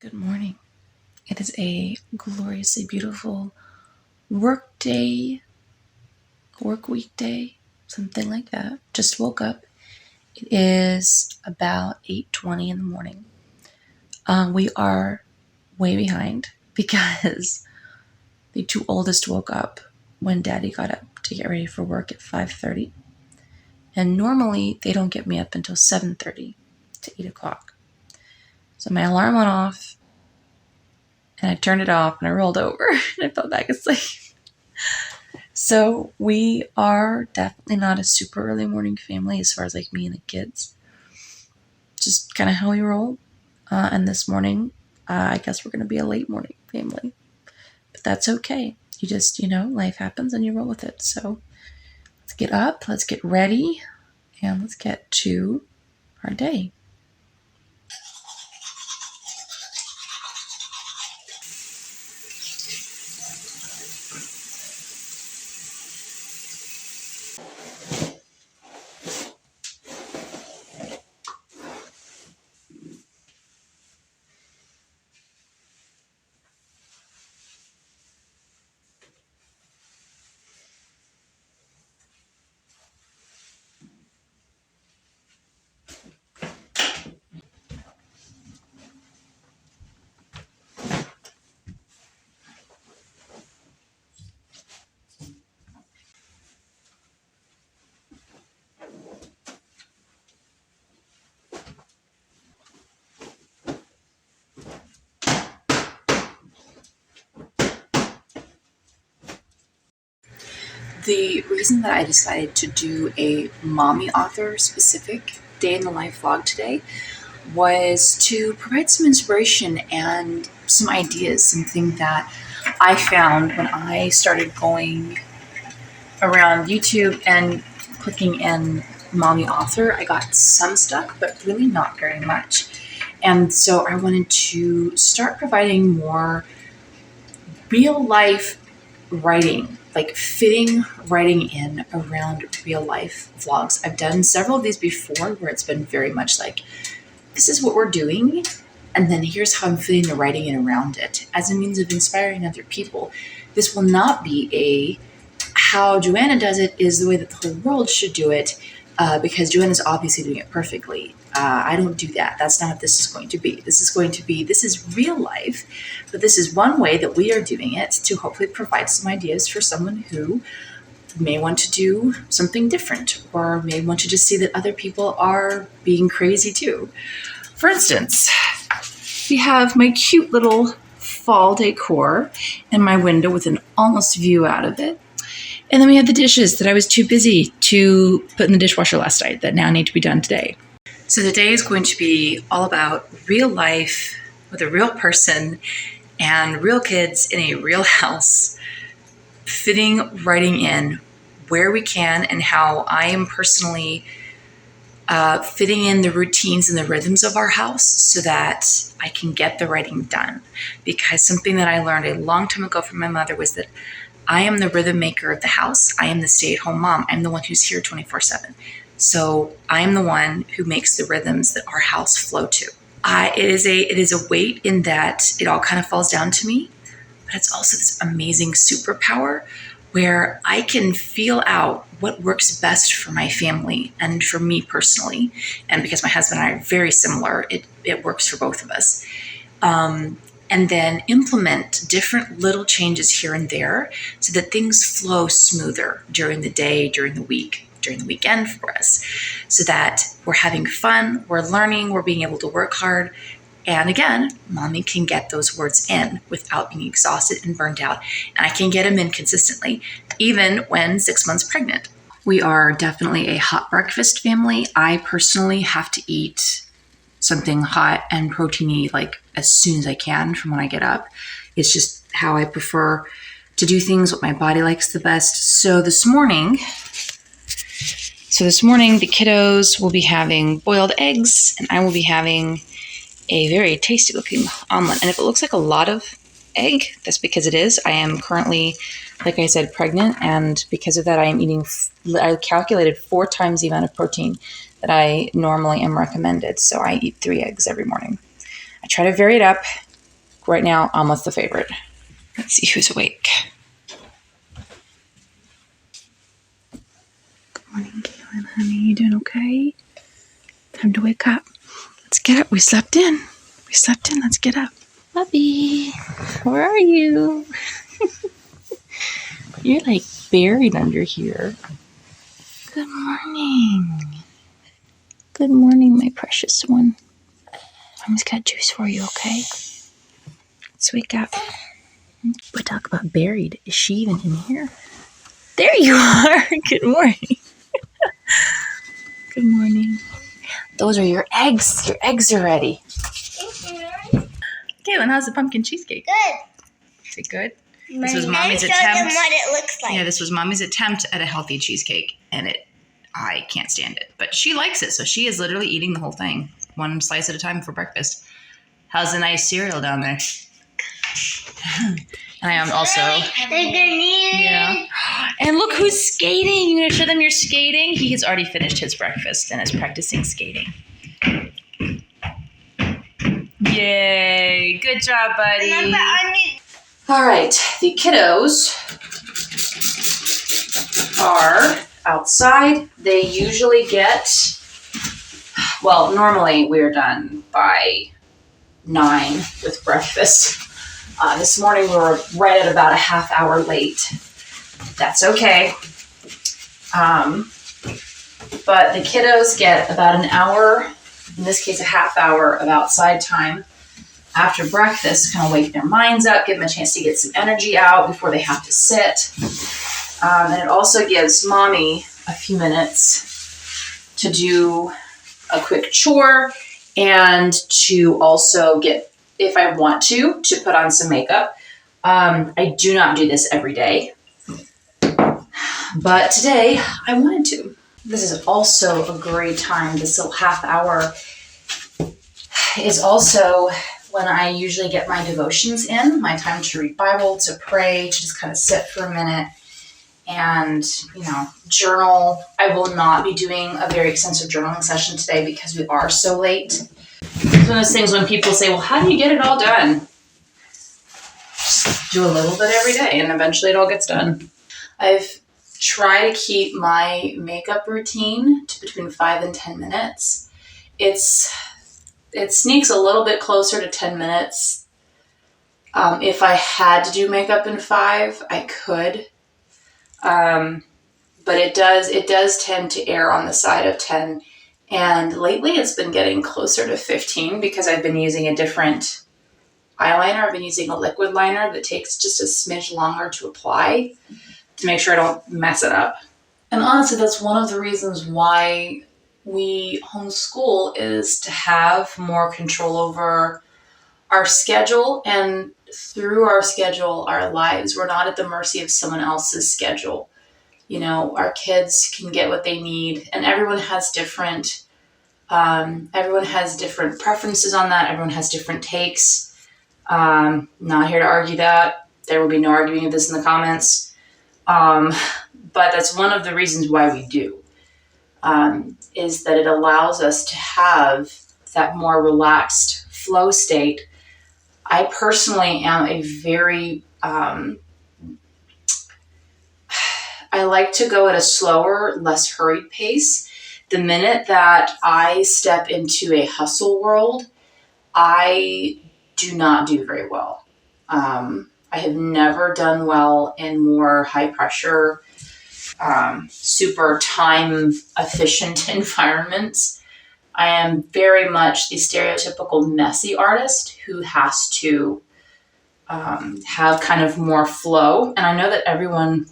Good morning. It is a gloriously beautiful work week day, something like that. Just woke up. It is about 8:20 in the morning. We are way behind because the two oldest woke up when Daddy got up to get ready for work at 5:30. And normally they don't get me up until 7:30 to 8 o'clock. So my alarm went off and I turned it off and I rolled over and I fell back asleep. So we are definitely not a super early morning family as far as like me and the kids. Just kind of how we roll. And this morning, I guess we're going to be a late morning family. But that's okay. You just, life happens and you roll with it. So let's get up, let's get ready, and let's get to our day. The reason that I decided to do a mommy author specific day in the life vlog today was to provide some inspiration and some ideas, something that I found when I started going around YouTube and clicking in mommy author. I got some stuck, but really not very much. And so I wanted to start providing more real life writing, like fitting writing in around real life vlogs. I've done several of these before where it's been very much like, this is what we're doing, and then here's how I'm fitting the writing in around it as a means of inspiring other people. This will not be a how Joanna does it is the way that the whole world should do it, because Joanna's obviously doing it perfectly. I don't do that. That's not what this is going to be. This is real life, but this is one way that we are doing it to hopefully provide some ideas for someone who may want to do something different or may want to just see that other people are being crazy too. For instance, we have my cute little fall decor in my window with an almost view out of it. And then we have the dishes that I was too busy to put in the dishwasher last night that now need to be done today. So today is going to be all about real life with a real person and real kids in a real house, fitting writing in where we can and how I am personally fitting in the routines and the rhythms of our house so that I can get the writing done. Because something that I learned a long time ago from my mother was that I am the rhythm maker of the house. I am the stay-at-home mom. I'm the one who's here 24/7. So I am the one who makes the rhythms that our house flow to. It is a weight in that it all kind of falls down to me, but it's also this amazing superpower where I can feel out what works best for my family and for me personally. And because my husband and I are very similar, it works for both of us. And then implement different little changes here and there so that things flow smoother during the day, during the week, during the weekend for us, so that we're having fun, we're learning, we're being able to work hard. And again, mommy can get those words in without being exhausted and burned out. And I can get them in consistently, even when 6 months pregnant. We are definitely a hot breakfast family. I personally have to eat something hot and proteiny like as soon as I can from when I get up. It's just how I prefer to do things, what my body likes the best. So this morning, the kiddos will be having boiled eggs and I will be having a very tasty looking omelet. And if it looks like a lot of egg, that's because it is. I am currently, like I said, pregnant, and because of that, I calculated 4 times the amount of protein that I normally am recommended. So I eat 3 eggs every morning. I try to vary it up right now, Alma's the favorite. Let's see who's awake. Good morning, Kaylin, honey. You doing okay? Time to wake up. Let's get up. We slept in. Let's get up. Puppy, where are you? You're like buried under here. Good morning. Good morning, my precious one. Mama's got juice for you, okay? Let's wake up. We talk about buried. Is she even in here? There you are. Good morning. Good morning. Those are your eggs. Your eggs are ready. Caitlin, how's the pumpkin cheesecake? Good. Is it good? This was Mommy's attempt. Let me show them what it looks like. Yeah, this was Mommy's attempt at a healthy cheesecake, and I can't stand it. But she likes it, so she is literally eating the whole thing, one slice at a time for breakfast. How's the nice cereal down there? And I am also. Yeah. And look who's skating. You gonna show them you're skating? He has already finished his breakfast and is practicing skating. Yay! Good job, buddy. All right, the kiddos are outside. They usually normally we're done by 9 with breakfast. This morning we were right at about a half hour late. That's okay. But the kiddos get about an hour, in this case a half hour, of outside time after breakfast, kind of wake their minds up, give them a chance to get some energy out before they have to sit. And it also gives Mommy a few minutes to do a quick chore and to also get, if I want to put on some makeup. I do not do this every day, but today I wanted to. This is also a great time. This little half hour is also when I usually get my devotions in, my time to read Bible, to pray, to just kind of sit for a minute and, journal. I will not be doing a very extensive journaling session today because we are so late. It's one of those things when people say, well, how do you get it all done? Just do a little bit every day and eventually it all gets done. I've tried to keep my makeup routine to between 5 and 10 minutes. It sneaks a little bit closer to 10 minutes. If I had to do makeup in 5, I could. But it does tend to err on the side of 10. And lately it's been getting closer to 15 because I've been using a different eyeliner. I've been using a liquid liner that takes just a smidge longer to apply to make sure I don't mess it up. And honestly, that's one of the reasons why we homeschool, is to have more control over our schedule, and through our schedule, our lives. We're not at the mercy of someone else's schedule. Our kids can get what they need, and everyone has different preferences on that. Everyone has different takes. Not here to argue that. There will be no arguing of this in the comments. But that's one of the reasons why we do, is that it allows us to have that more relaxed flow state. I personally am a very, I like to go at a slower, less hurried pace. The minute that I step into a hustle world, I do not do very well. I have never done well in more high pressure, super time efficient environments. I am very much the stereotypical messy artist who has to have kind of more flow. And I know that everyone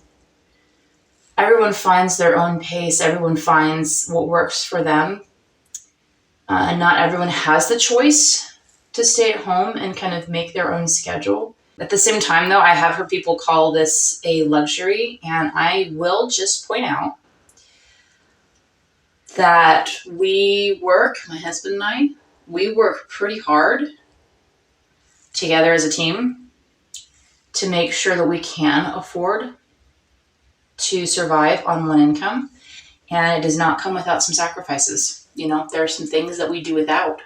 finds their own pace. Everyone finds what works for them. And not everyone has the choice to stay at home and kind of make their own schedule. At the same time, though, I have heard people call this a luxury, and I will just point out that my husband and I, we work pretty hard together as a team to make sure that we can afford to survive on one income, and it does not come without some sacrifices. There are some things that we do without.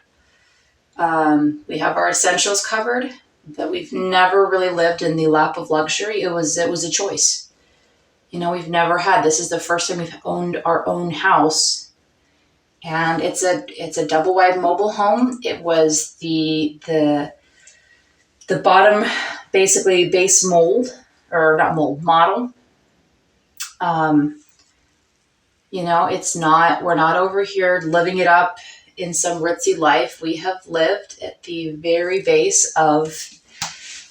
We have our essentials covered, That we've never really lived in the lap of luxury. It was a choice. We've never had. This is the first time we've owned our own house, and it's a double wide mobile home. It was the bottom, basically base mold, or not mold, model. It's not. We're not over here living it up in some ritzy life. We have lived at the very base of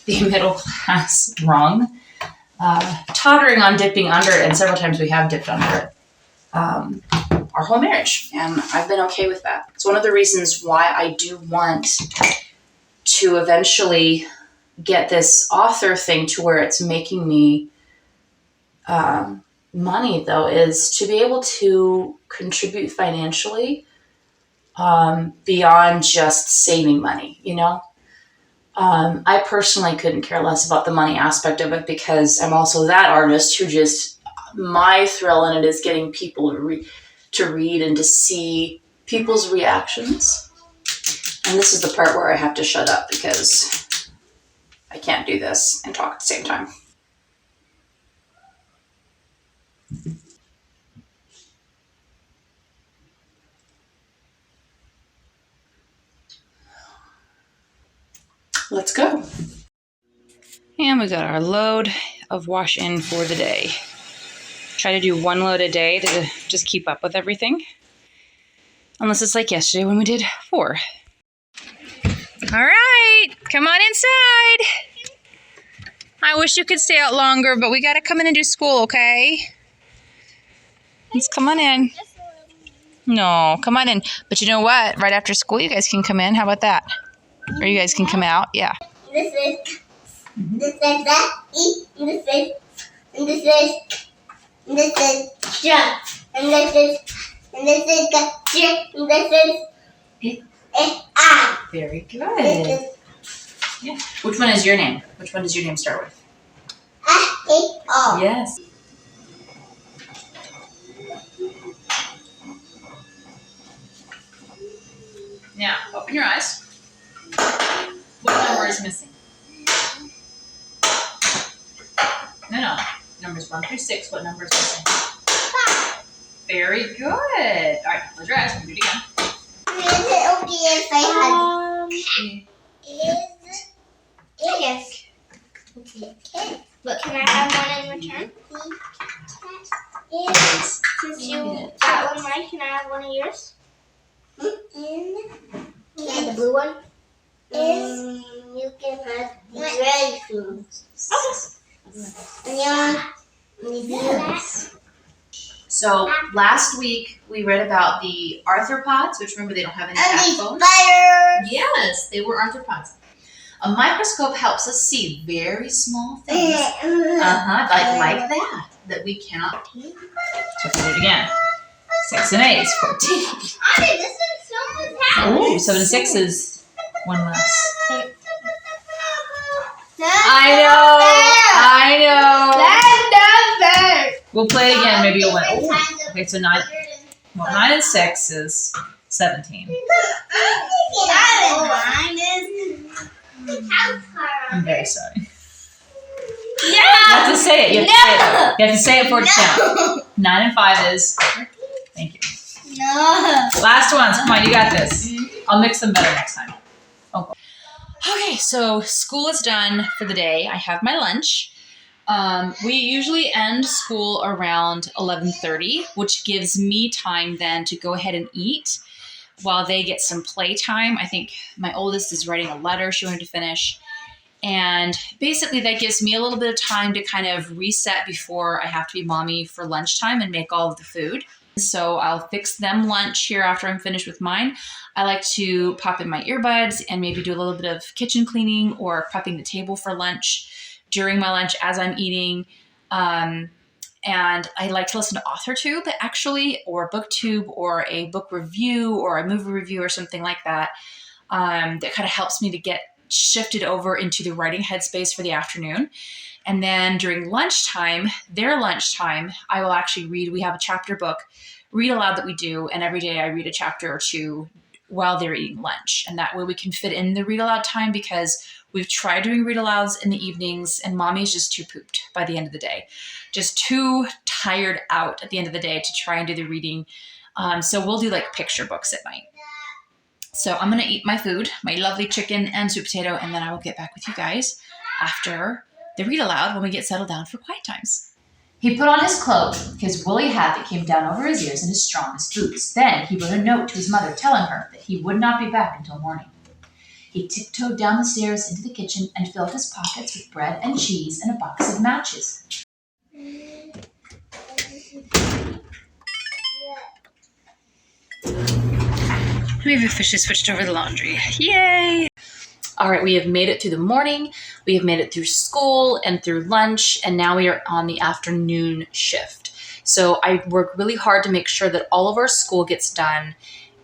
the middle class rung, tottering on dipping under it, and several times we have dipped under it. Our whole marriage, and I've been okay with that. It's one of the reasons why I do want to eventually get this author thing to where it's making me money, though, is to be able to contribute financially beyond just saving money. I personally couldn't care less about the money aspect of it, because I'm also that artist who just, my thrill in it is getting people to read and to see people's reactions. And this is the part where I have to shut up, because I can't do this and talk at the same time. Let's go. And we got our load of wash in for the day. Try to do 1 load a day to just keep up with everything. Unless it's like yesterday when we did 4. All right, come on inside. I wish you could stay out longer, but we got to come in and do school, okay? Let's come on in. No, come on in. But you know what? Right after school, you guys can come in. How about that? Or you guys can come out. Yeah. This is that. This is jump. And this is jump. And this is I. Very good. Yeah. Which one is your name? Which one does your name start with? A. Yes. Now, open your eyes. What number is missing? No. Numbers 1 through 6. What number is missing? 5. Very good. All right, close your eyes. We'll do it again. Is it okay if I hug? Yes. Okay. But can I have one in return? Yes. Since you got one of mine, can I have one of yours? Can I have the blue one? Yes. You can have the red food. Okay. Yes. So last week we read about the arthropods, which remember they don't have any backbones. Spiders. Yes, they were arthropods. A microscope helps us see very small things. Like that we cannot. So let's do it again. 6 and 8 is 14. Auntie, this is so much happening. Oh, 7 and 6 is 1 less. I know. We'll play it again. Maybe you'll win. Oh, okay, so 9 and 6 is 17. I'm very sorry. Yeah. You have to say it. You have to say it for it to count. 9 and 5 is. Thank you. No. Last ones. Come on, you got this. I'll mix them better next time. Okay, so school is done for the day. I have my lunch. We usually end school around 11:30, which gives me time then to go ahead and eat while they get some playtime. I think my oldest is writing a letter she wanted to finish. And basically that gives me a little bit of time to kind of reset before I have to be mommy for lunchtime and make all of the food. So I'll fix them lunch here after I'm finished with mine. I like to pop in my earbuds and maybe do a little bit of kitchen cleaning or prepping the table for lunch during my lunch as I'm eating. And I like to listen to AuthorTube actually, or BookTube, or a book review or a movie review or something like that. That kind of helps me to get shifted over into the writing headspace for the afternoon. And then during lunchtime, their lunchtime, I will actually read. We have a chapter book, read aloud that we do. And every day I read a chapter or two while they're eating lunch. And that way we can fit in the read aloud time because We've tried doing read alouds in the evenings, and mommy's just too pooped by the end of the day. Just too tired out at the end of the day to try and do the reading. So we'll do like picture books at night. So I'm going to eat my food, my lovely chicken and sweet potato, and then I will get back with you guys after the read aloud when we get settled down for quiet times. He put on his cloak, his woolly hat that came down over his ears, and his strongest boots. Then he wrote a note to his mother telling her that he would not be back until morning. He tiptoed down the stairs into the kitchen and filled his pockets with bread and cheese and a box of matches. We've officially switched over the laundry. Yay! All right, we have made it through the morning, we have made it through school and through lunch, and now we are on the afternoon shift. So I work really hard to make sure that all of our school gets done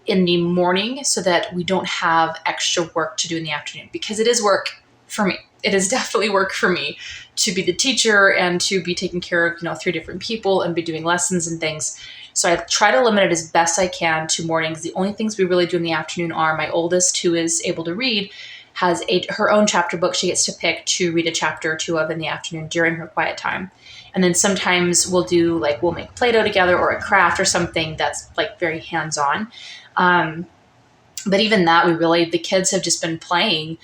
in the morning so that we don't have extra work to do in the afternoon, because it is work for me. It is definitely work for me to be the teacher and to be taking care of, 3 different people and be doing lessons and things. So I try to limit it as best I can to mornings. The only things we really do in the afternoon are my oldest, who is able to read, has her own chapter book she gets to pick to read a chapter or 2 of in the afternoon during her quiet time. And then sometimes we'll make Play-Doh together or a craft or something that's like very hands-on. But even that, the kids have just been playing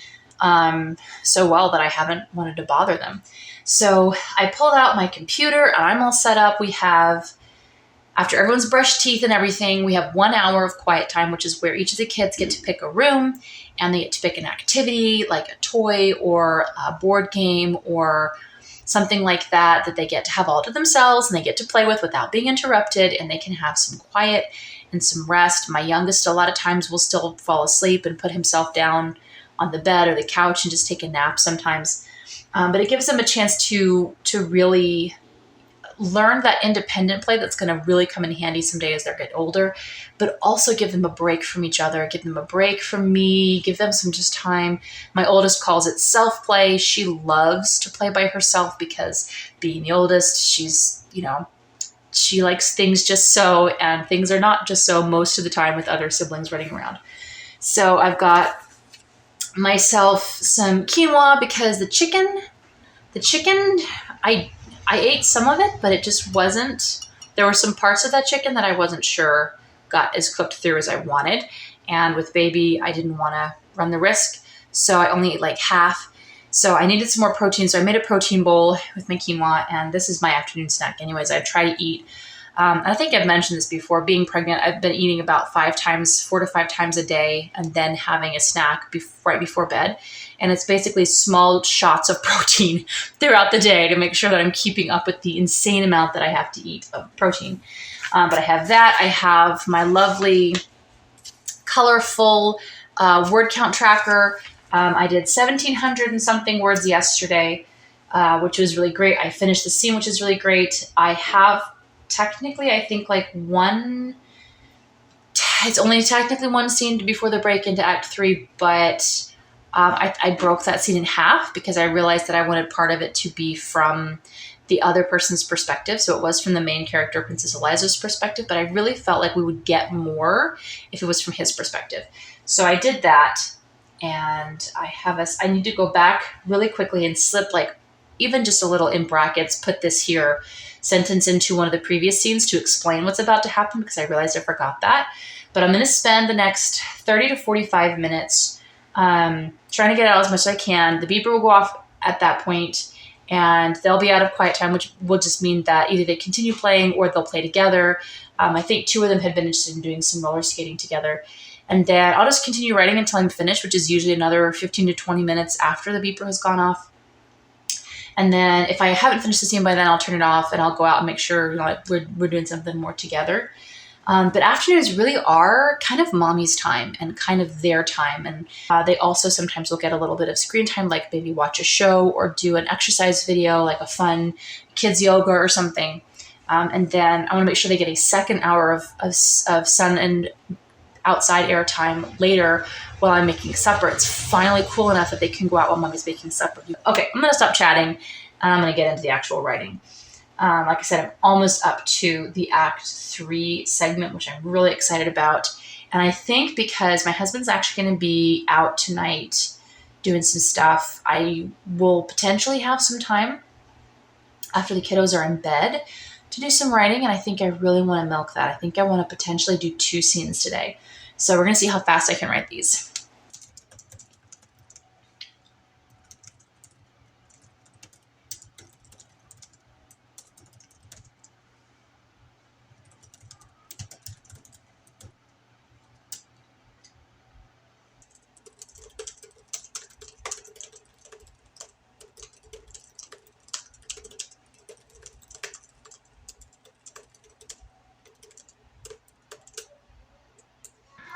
so well that I haven't wanted to bother them. So I pulled out my computer and I'm all set up. After everyone's brushed teeth and everything, we have 1 hour of quiet time, which is where each of the kids get to pick a room and they get to pick an activity like a toy or a board game or something like that they get to have all to themselves and they get to play with without being interrupted, and they can have some quiet and some rest. My youngest a lot of times will still fall asleep and put himself down on the bed or the couch and just take a nap sometimes. But it gives them a chance to really learn that independent play that's going to really come in handy someday as they get older, but also give them a break from each other, give them a break from me, give them some just time. My oldest calls it self-play. She loves to play by herself because being the oldest, she likes things just so, and things are not just so most of the time with other siblings running around. So I've got myself some quinoa because the chicken, I ate some of it, but it just wasn't, there were some parts of that chicken that I wasn't sure got as cooked through as I wanted. And with baby, I didn't want to run the risk. So I only ate like half. So I needed some more protein. So I made a protein bowl with my quinoa, and this is my afternoon snack. Anyways, I try to eat. I think I've mentioned this before. Being pregnant, I've been eating about 4 to 5 times a day and then having a snack right before bed. And it's basically small shots of protein throughout the day to make sure that I'm keeping up with the insane amount that I have to eat of protein. But I have that. I have my lovely, colorful word count tracker. I did 1,700 and something words yesterday, which was really great. I finished the scene, which is really great. I have technically, I think it's only technically one scene before the break into Act 3, but I broke that scene in half because I realized that I wanted part of it to be from the other person's perspective. So it was from the main character, Princess Eliza's perspective, but I really felt like we would get more if it was from his perspective. So I did that, and I need to go back really quickly and slip even just a little in brackets, put this here sentence into one of the previous scenes to explain what's about to happen because I realized I forgot that. But I'm going to spend the next 30 to 45 minutes trying to get out as much as I can. The beeper will go off at that point, and they'll be out of quiet time, which will just mean that either they continue playing or they'll play together. I think 2 of them had been interested in doing some roller skating together. And then I'll just continue writing until I'm finished, which is usually another 15 to 20 minutes after the beeper has gone off. And then if I haven't finished the scene by then, I'll turn it off and I'll go out and make sure we're doing something more together. But afternoons really are kind of mommy's time and kind of their time. And they also sometimes will get a little bit of screen time, like maybe watch a show or do an exercise video, like a fun kids yoga or something. And then I want to make sure they get a second hour of sun and outside air time later while I'm making supper. It's finally cool enough that they can go out while mommy's making supper. Okay, I'm going to stop chatting and I'm going to get into the actual writing. Like I said, I'm almost up to the Act 3 segment, which I'm really excited about. And I think because my husband's actually going to be out tonight doing some stuff. I will potentially have some time after the kiddos are in bed to do some writing, and I think I really want to milk that. I think I want to potentially do 2 scenes today. So we're going to see how fast I can write these.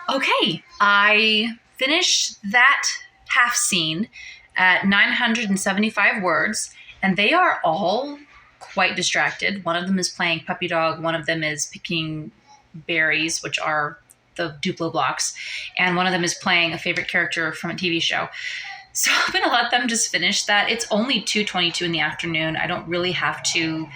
Okay, I finished that half scene at 975 words, and they are all quite distracted. One of them is playing puppy dog, one of them is picking berries, which are the Duplo blocks, and one of them is playing a favorite character from a TV show. So I'm going to let them just finish that. It's only 2:22 in the afternoon. I don't really have to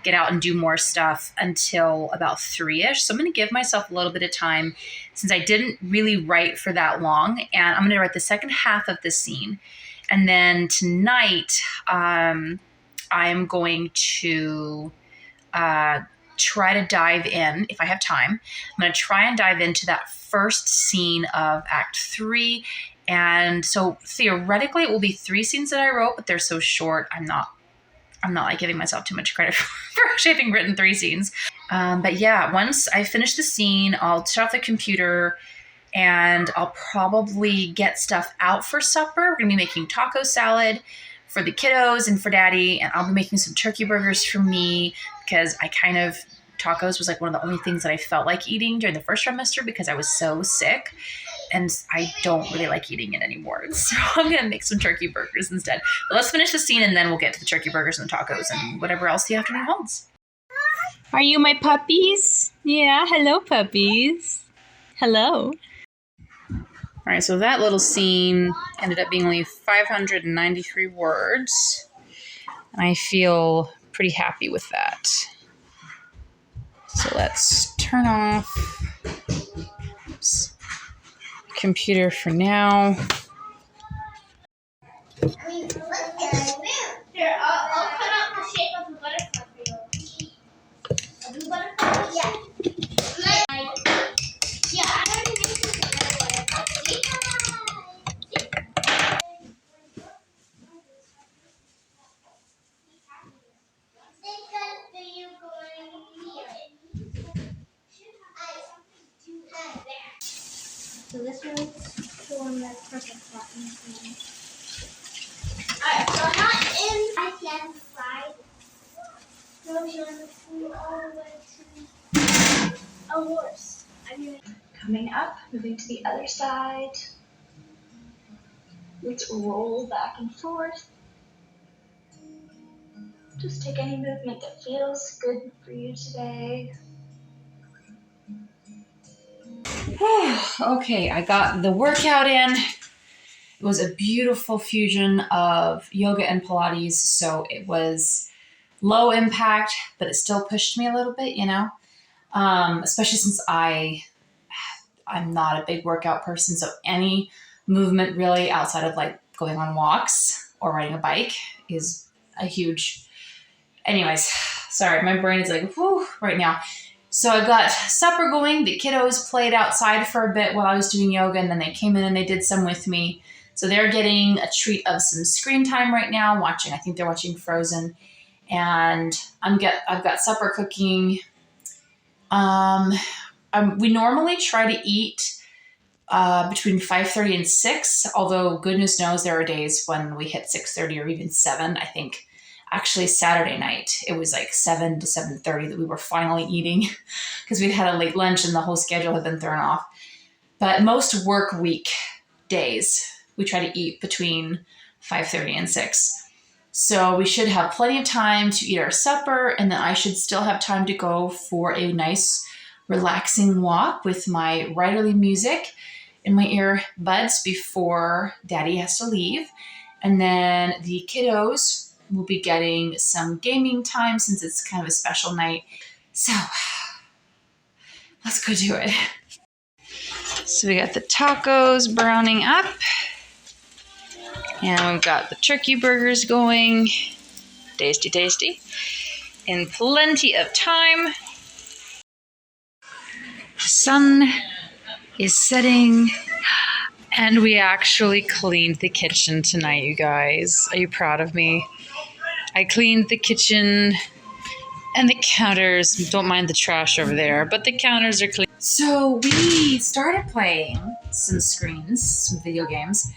get out and do more stuff until about 3-ish. So I'm going to give myself a little bit of time since I didn't really write for that long. And I'm going to write the second half of the scene. And then tonight, I am going to try to dive in, if I have time. I'm going to try and dive into that first scene of Act 3. And so theoretically, it will be 3 scenes that I wrote, but they're so short, I'm not like giving myself too much credit for actually having written 3 scenes. But yeah, once I finish the scene, I'll shut off the computer and I'll probably get stuff out for supper. We're going to be making taco salad for the kiddos and for Daddy. And I'll be making some turkey burgers for me because tacos was like one of the only things that I felt like eating during the first trimester because I was so sick. And I don't really like eating it anymore. So I'm going to make some turkey burgers instead. But let's finish the scene and then we'll get to the turkey burgers and the tacos and whatever else the afternoon holds. Are you my puppies? Yeah, hello puppies. Hello. All right, so that little scene ended up being only 593 words. And I feel pretty happy with that. So let's turn off computer for now. Here, I'll cut out the shape of the butterfly for you. A blue butterfly? Yeah. Yeah, I already made this butterfly. See? So this one's the one that's perfect for me. Alright, so I'm not in. I can fly. No, she flew all the way to a horse. Coming up, moving to the other side. Let's roll back and forth. Just take any movement that feels good for you today. Okay, I got the workout in. It was a beautiful fusion of yoga and Pilates, so it was low impact, but it still pushed me a little bit, especially since I'm not a big workout person, so any movement really outside of like going on walks or riding a bike is a huge... Anyways, sorry, my brain is like, whew, right now. So I got supper going. The kiddos played outside for a bit while I was doing yoga, and then they came in and they did some with me. So they're getting a treat of some screen time right now, watching. I think they're watching Frozen, and I've got supper cooking. We normally try to eat between 5:30 and 6. Although goodness knows there are days when we hit 6:30 or even 7. I think actually Saturday night it was like 7 to 7:30 that we were finally eating because we'd had a late lunch and the whole schedule had been thrown off. But most work week days we try to eat between 5:30 and 6. So we should have plenty of time to eat our supper, and then I should still have time to go for a nice relaxing walk with my writerly music in my earbuds before Daddy has to leave. And then the kiddos will be getting some gaming time since it's kind of a special night. So let's go do it. So we got the tacos browning up. And we've got the turkey burgers going. Tasty, tasty. In plenty of time. The sun is setting. And we actually cleaned the kitchen tonight, you guys. Are you proud of me? I cleaned the kitchen and the counters. Don't mind the trash over there, but the counters are clean. So we started playing some screens, some video games,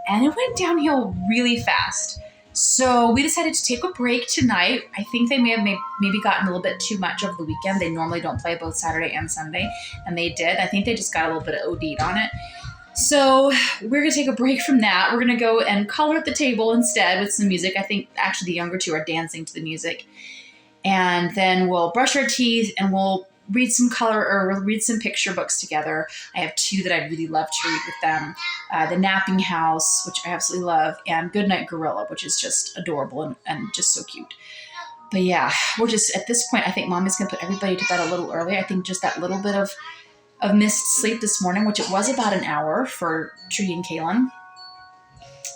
and it went downhill really fast. So we decided to take a break tonight. I think they may have maybe gotten a little bit too much over the weekend. They normally don't play both Saturday and Sunday, and they did. I think they just got a little bit of OD'd on it. So we're going to take a break from that. We're going to go and color at the table instead with some music. I think actually the younger two are dancing to the music. And then we'll brush our teeth and we'll read some color or we'll read some picture books together. I have two that I'd really love to read with them. The Napping House, which I absolutely love, and Goodnight Gorilla, which is just adorable and just so cute. But yeah, we're just, at this point, I think Mommy's going to put everybody to bed a little early. I think just that little bit of missed sleep this morning, which it was about an hour for Tree and Kaylin.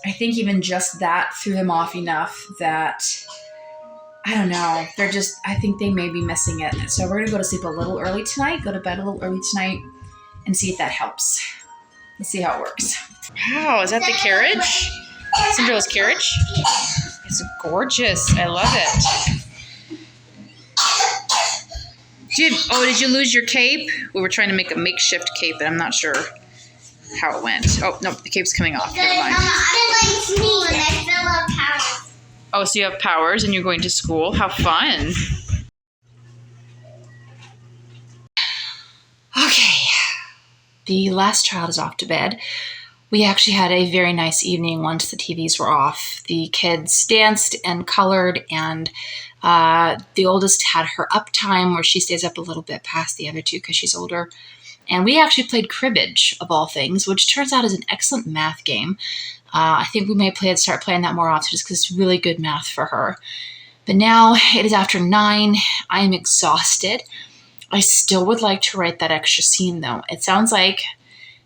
I think even just that threw them off enough that, I don't know, I think they may be missing it. So we're going to go to sleep a little early tonight, go to bed a little early tonight, and see if that helps. Let's see how it works. Wow, is that the carriage? Cinderella's carriage? It's gorgeous. I love it. Did you lose your cape? We were trying to make a makeshift cape, and I'm not sure how it went. Oh, no, the cape's coming off. Never mind. Oh, so you have powers and you're going to school? How fun. Okay. The last child is off to bed. We actually had a very nice evening once the TVs were off. The kids danced and colored, and the oldest had her up time where she stays up a little bit past the other two because she's older. And we actually played cribbage, of all things, which turns out is an excellent math game. I think we may start playing that more often just because it's really good math for her. But now it is after 9. I am exhausted. I still would like to write that extra scene, though. It sounds like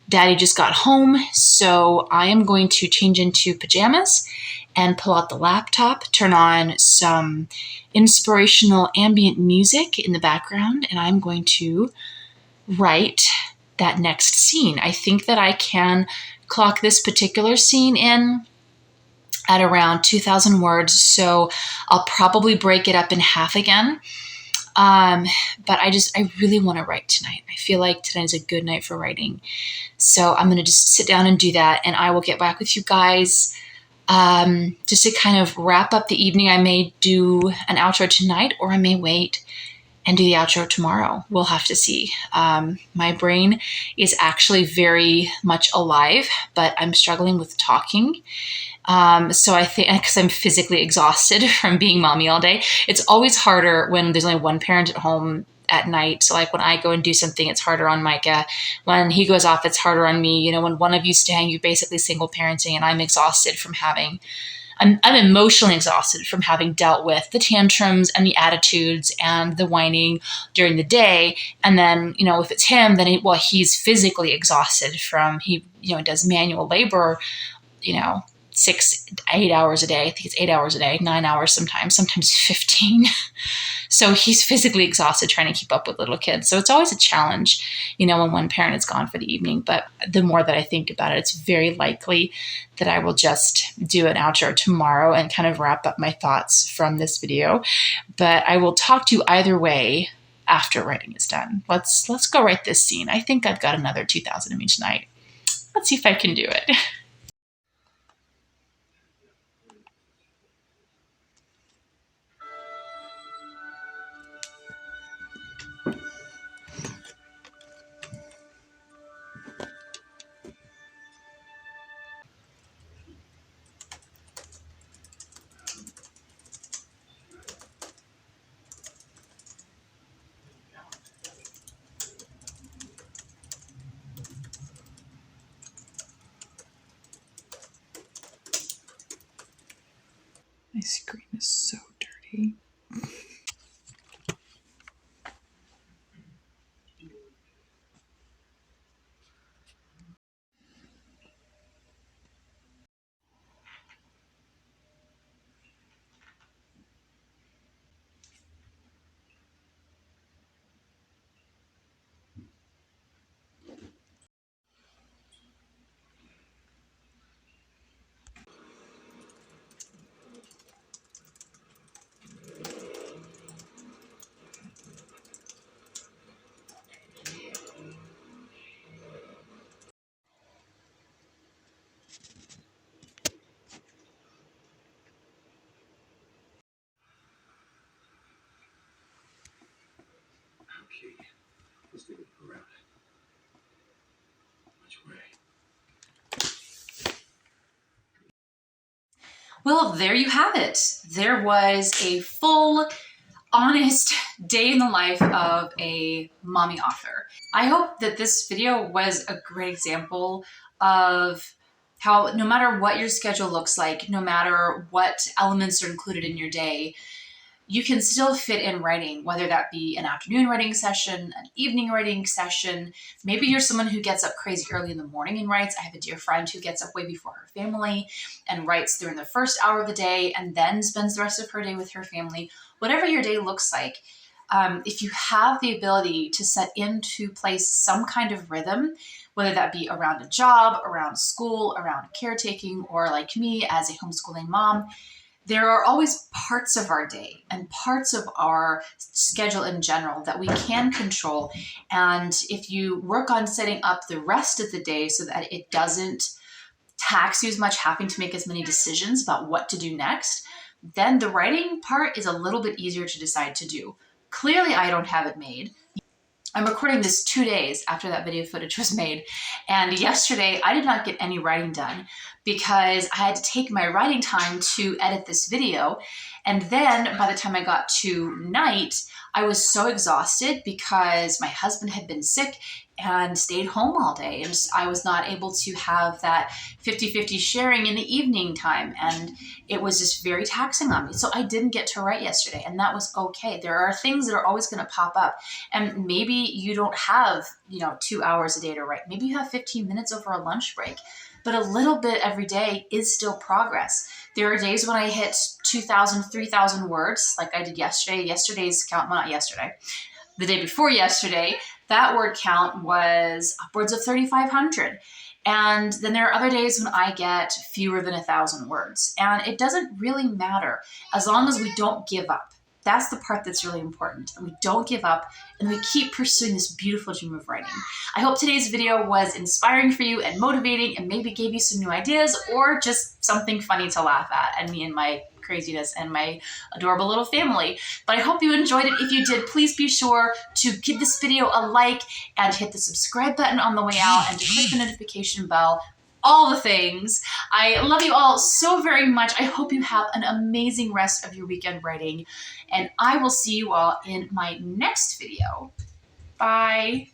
Daddy just got home, so I am going to change into pajamas and pull out the laptop, turn on some inspirational ambient music in the background, and I'm going to write that next scene. I think that I can clock this particular scene in at around 2,000 words, so I'll probably break it up in half again. But I really want to write tonight. I feel like tonight is a good night for writing. So I'm going to just sit down and do that, and I will get back with you guys just to kind of wrap up the evening. I may do an outro tonight, or I may wait and do the outro tomorrow. We'll have to see. My brain is actually very much alive, but I'm struggling with talking. So I think, because I'm physically exhausted from being mommy all day, it's always harder when there's only one parent at home at night. So like when I go and do something, it's harder on Micah. When he goes off, it's harder on me. You know, when one of you's staying, you're basically single parenting, and I'm exhausted from I'm emotionally exhausted from having dealt with the tantrums and the attitudes and the whining during the day. And then, you know, if it's him, then he's physically exhausted from, he does manual labor, 6-8 hours a day. I think it's 8 hours a day, 9 hours sometimes 15. So he's physically exhausted trying to keep up with little kids. So it's always a challenge, when one parent is gone for the evening. But the more that I think about it, it's very likely that I will just do an outro tomorrow and kind of wrap up my thoughts from this video. But I will talk to you either way after writing is done. Let's go write this scene. I think I've got another 2,000 of me tonight. Let's see if I can do it. My screen is so dirty. Well, there you have it. There was a full, honest day in the life of a mommy author. I hope that this video was a great example of how no matter what your schedule looks like, no matter what elements are included in your day, you can still fit in writing, whether that be an afternoon writing session, an evening writing session. Maybe you're someone who gets up crazy early in the morning and writes. I have a dear friend who gets up way before her family and writes during the first hour of the day and then spends the rest of her day with her family. Whatever your day looks like, if you have the ability to set into place some kind of rhythm, whether that be around a job, around school, around caretaking, or like me as a homeschooling mom, there are always parts of our day and parts of our schedule in general that we can control. And if you work on setting up the rest of the day so that it doesn't tax you as much, having to make as many decisions about what to do next, then the writing part is a little bit easier to decide to do. Clearly, I don't have it made. I'm recording this 2 days after that video footage was made. And yesterday, I did not get any writing done because I had to take my writing time to edit this video. And then by the time I got to night, I was so exhausted because my husband had been sick and stayed home all day. And I was not able to have that 50-50 sharing in the evening time. And it was just very taxing on me. So I didn't get to write yesterday, and that was okay. There are things that are always going to pop up. And maybe you don't have, 2 hours a day to write. Maybe you have 15 minutes over a lunch break. But a little bit every day is still progress. There are days when I hit 2,000, 3,000 words, like I did yesterday. Yesterday's count, well, not yesterday, the day before yesterday, that word count was upwards of 3,500. And then there are other days when I get fewer than 1,000 words. And it doesn't really matter as long as we don't give up. That's the part that's really important. We don't give up and we keep pursuing this beautiful dream of writing. I hope today's video was inspiring for you and motivating and maybe gave you some new ideas or just something funny to laugh at and me and my craziness and my adorable little family. But I hope you enjoyed it. If you did, please be sure to give this video a like and hit the subscribe button on the way out and to click the notification bell. All the things. I love you all so very much. I hope you have an amazing rest of your weekend writing, and I will see you all in my next video. Bye.